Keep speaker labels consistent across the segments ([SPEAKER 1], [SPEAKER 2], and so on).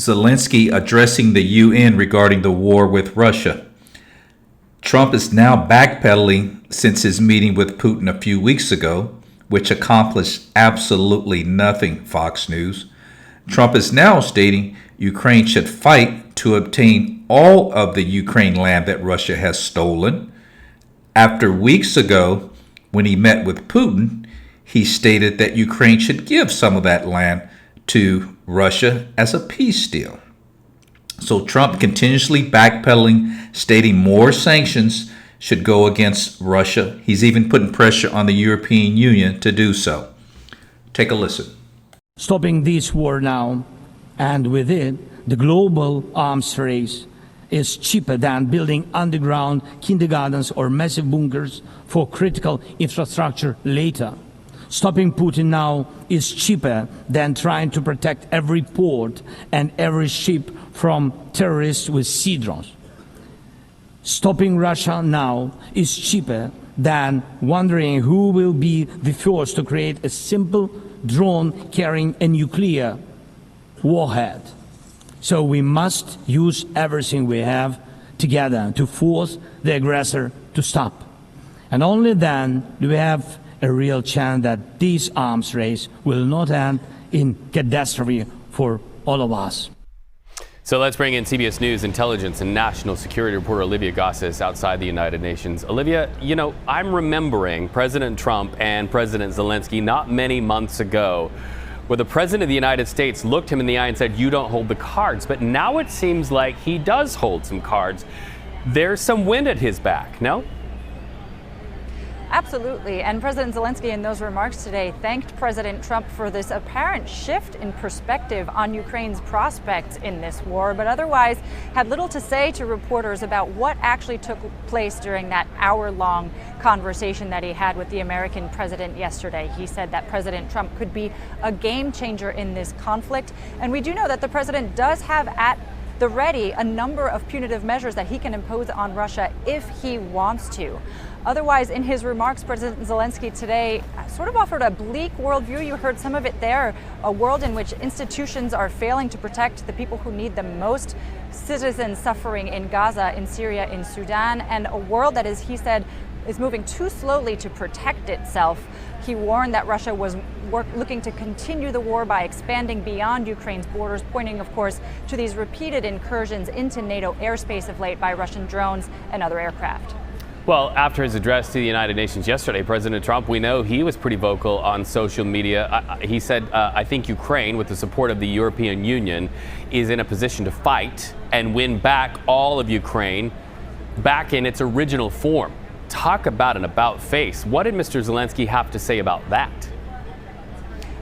[SPEAKER 1] Zelensky addressing the UN regarding the war with Russia. Trump is now backpedaling since his meeting with Putin a few weeks ago, which accomplished absolutely nothing, Fox News. Trump is now stating Ukraine should fight to obtain all of the Ukraine land that Russia has stolen. After weeks ago, when he met with Putin, he stated that Ukraine should give some of that land to Russia as a peace deal. So Trump continuously backpedaling, stating more sanctions should go against Russia. He's even putting pressure on the European Union to do so. Take a listen.
[SPEAKER 2] Stopping this war now, and with it, the global arms race, is cheaper than building underground kindergartens or massive bunkers for critical infrastructure later. Stopping Putin now is cheaper than trying to protect every port and every ship from terrorists with sea drones. Stopping Russia now is cheaper than wondering who will be the first to create a simple drone carrying a nuclear warhead. So we must use everything we have together to force the aggressor to stop. And only then do we have a real chance that this arms race will not end in catastrophe for all of us.
[SPEAKER 3] So let's bring in CBS News intelligence and national security reporter Olivia Gossis outside the United Nations. Olivia, you know, I'm remembering President Trump and President Zelensky not many months ago, where the President of the United States looked him in the eye and said, "You don't hold the cards." But now it seems like he does hold some cards. There's some wind at his back, no?
[SPEAKER 4] Absolutely. And President Zelensky in those remarks today thanked President Trump for this apparent shift in perspective on Ukraine's prospects in this war, but otherwise had little to say to reporters about what actually took place during that hour-long conversation that he had with the American president yesterday. He said that President Trump could be a game changer in this conflict. And we do know that the president does have at the ready a number of punitive measures that he can impose on Russia if he wants to. Otherwise, in his remarks, President Zelensky today sort of offered a bleak worldview. You heard some of it there, a world in which institutions are failing to protect the people who need them most, citizens suffering in Gaza, in Syria, in Sudan, and a world that is, he said, is moving too slowly to protect itself. He warned that Russia was looking to continue the war by expanding beyond Ukraine's borders, pointing, of course, to these repeated incursions into NATO airspace of late by Russian drones and other aircraft.
[SPEAKER 3] Well, after his address to the United Nations yesterday, President Trump, we know he was pretty vocal on social media. He said, I think Ukraine, with the support of the European Union, is in a position to fight and win back all of Ukraine back in its original form. Talk about an about-face. What did Mr. Zelensky have to say about that?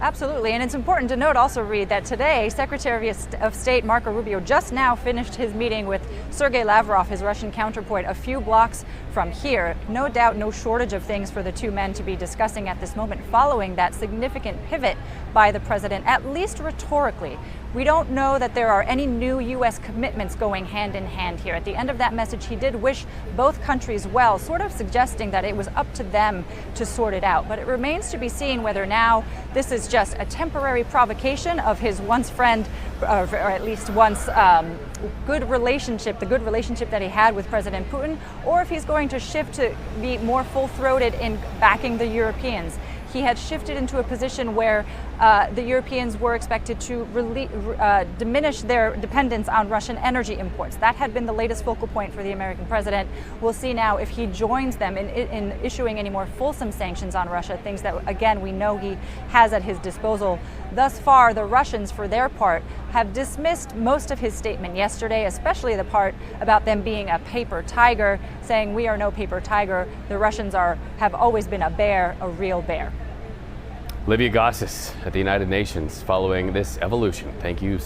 [SPEAKER 4] Absolutely, and it's important to note also, Reed, that today Secretary of State Marco Rubio just now finished his meeting with Sergei Lavrov, his Russian counterpart, a few blocks from here. No doubt, no shortage of things for the two men to be discussing at this moment following that significant pivot by the president, at least rhetorically. We don't know that there are any new U.S. commitments going hand in hand here. At the end of that message, he did wish both countries well, sort of suggesting that it was up to them to sort it out. But it remains to be seen whether now this is just a temporary provocation of his once friend, or at least once good relationship, the good relationship that he had with President Putin, or if he's going to shift to be more full-throated in backing the Europeans. He had shifted into a position where the Europeans were expected to diminish their dependence on Russian energy imports. That had been the latest focal point for the American president. We'll see now if he joins them in issuing any more fulsome sanctions on Russia, things that, again, we know he has at his disposal. Thus far, the Russians, for their part, have dismissed most of his statement yesterday, especially the part about them being a paper tiger, saying we are no paper tiger. The Russians have always been a bear, a real bear.
[SPEAKER 3] Olivia Gossis at the United Nations following this evolution. Thank you.